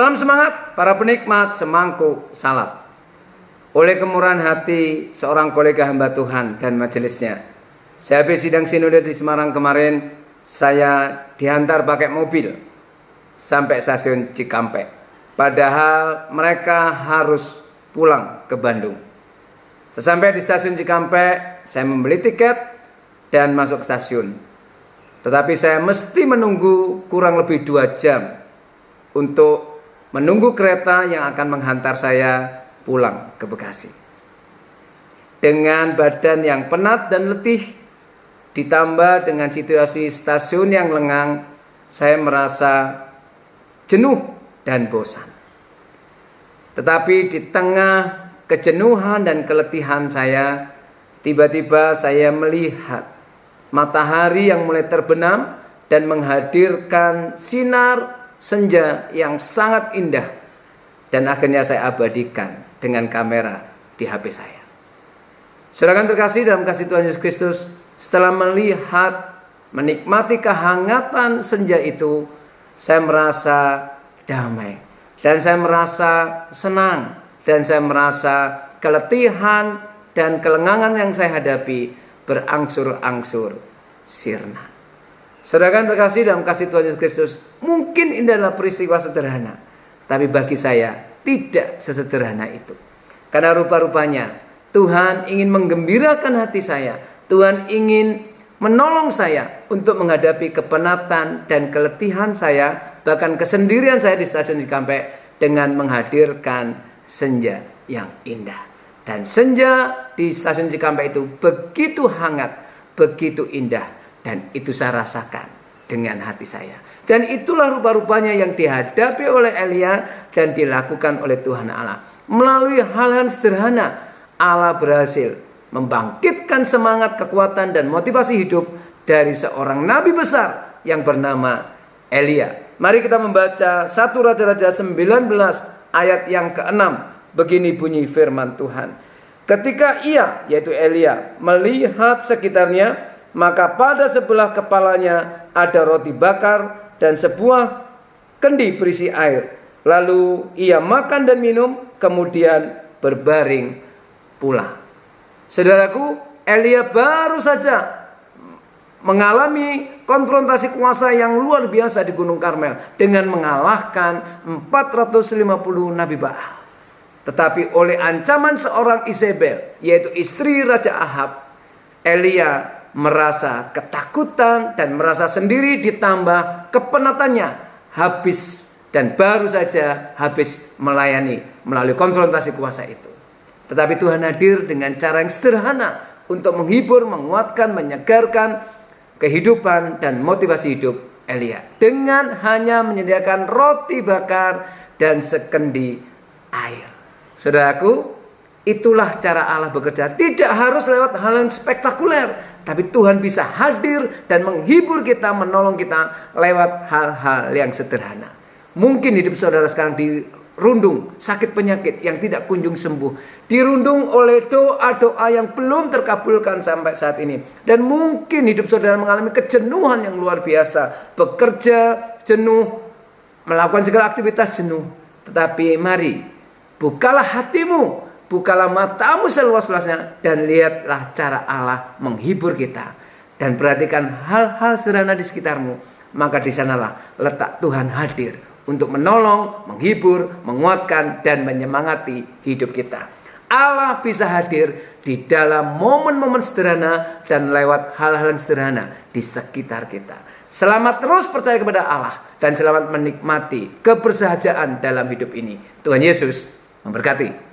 Salam semangat para penikmat semangkuk salad. Oleh kemurahan hati seorang kolega hamba Tuhan dan majelisnya, saya habis sidang sinode di Semarang kemarin, saya diantar pakai mobil sampai stasiun Cikampek. Padahal mereka harus pulang ke Bandung. Sesampai di stasiun Cikampek, saya membeli tiket dan masuk stasiun. Tetapi saya mesti menunggu kurang lebih 2 jam untuk menunggu kereta yang akan menghantar saya pulang ke Bekasi. Dengan badan yang penat dan letih, ditambah dengan situasi stasiun yang lengang, saya merasa jenuh dan bosan. Tetapi di tengah kejenuhan dan keletihan saya, tiba-tiba saya melihat matahari yang mulai terbenam dan menghadirkan sinar senja yang sangat indah, dan akhirnya saya abadikan dengan kamera di HP saya. Saudara terkasih dalam kasih Tuhan Yesus Kristus, setelah melihat, menikmati kehangatan senja itu, saya merasa damai, dan saya merasa senang, dan saya merasa keletihan dan kelengangan yang saya hadapi berangsur-angsur sirna. Saudara terkasih dalam kasih Tuhan Yesus Kristus, mungkin ini adalah peristiwa sederhana, tapi bagi saya tidak sesederhana itu. Karena rupa-rupanya Tuhan ingin menggembirakan hati saya. Tuhan ingin menolong saya untuk menghadapi kepenatan dan keletihan saya, bahkan kesendirian saya di stasiun Cikampek, dengan menghadirkan senja yang indah. Dan senja di stasiun Cikampek itu begitu hangat, begitu indah. Dan itu saya rasakan dengan hati saya. Dan itulah rupa-rupanya yang dihadapi oleh Elia dan dilakukan oleh Tuhan Allah. Melalui hal-hal sederhana, Allah berhasil membangkitkan semangat, kekuatan, dan motivasi hidup dari seorang nabi besar yang bernama Elia. Mari kita membaca 1 Raja-Raja 19 ayat yang ke-6. Begini bunyi firman Tuhan. Ketika ia, yaitu Elia, melihat sekitarnya, maka pada sebelah kepalanya ada roti bakar dan sebuah kendi berisi air. Lalu ia makan dan minum, kemudian berbaring pulang. Saudaraku, Elia baru saja mengalami konfrontasi kuasa yang luar biasa di Gunung Karmel dengan mengalahkan 450 Nabi Baal. Tetapi oleh ancaman seorang Isabel, yaitu istri Raja Ahab, Elia merasa ketakutan dan merasa sendiri, ditambah kepenatannya habis, dan baru saja habis melayani melalui konfrontasi kuasa itu. Tetapi Tuhan hadir dengan cara yang sederhana untuk menghibur, menguatkan, menyegarkan kehidupan dan motivasi hidup Elia dengan hanya menyediakan roti bakar dan sekendi air. Saudaraku, itulah cara Allah bekerja. Tidak harus lewat hal yang spektakuler, tapi Tuhan bisa hadir dan menghibur kita, menolong kita lewat hal-hal yang sederhana. Mungkin hidup saudara sekarang dirundung sakit penyakit yang tidak kunjung sembuh, dirundung oleh doa-doa yang belum terkabulkan sampai saat ini. Dan mungkin hidup saudara mengalami kejenuhan yang luar biasa, bekerja jenuh, melakukan segala aktivitas jenuh. Tetapi mari, bukalah hatimu, bukalah matamu seluas-luasnya, dan lihatlah cara Allah menghibur kita. Dan perhatikan hal-hal sederhana di sekitarmu. Maka di sanalah letak Tuhan hadir untuk menolong, menghibur, menguatkan, dan menyemangati hidup kita. Allah bisa hadir di dalam momen-momen sederhana dan lewat hal-hal yang sederhana di sekitar kita. Selamat terus percaya kepada Allah dan selamat menikmati kebersahajaan dalam hidup ini. Tuhan Yesus memberkati.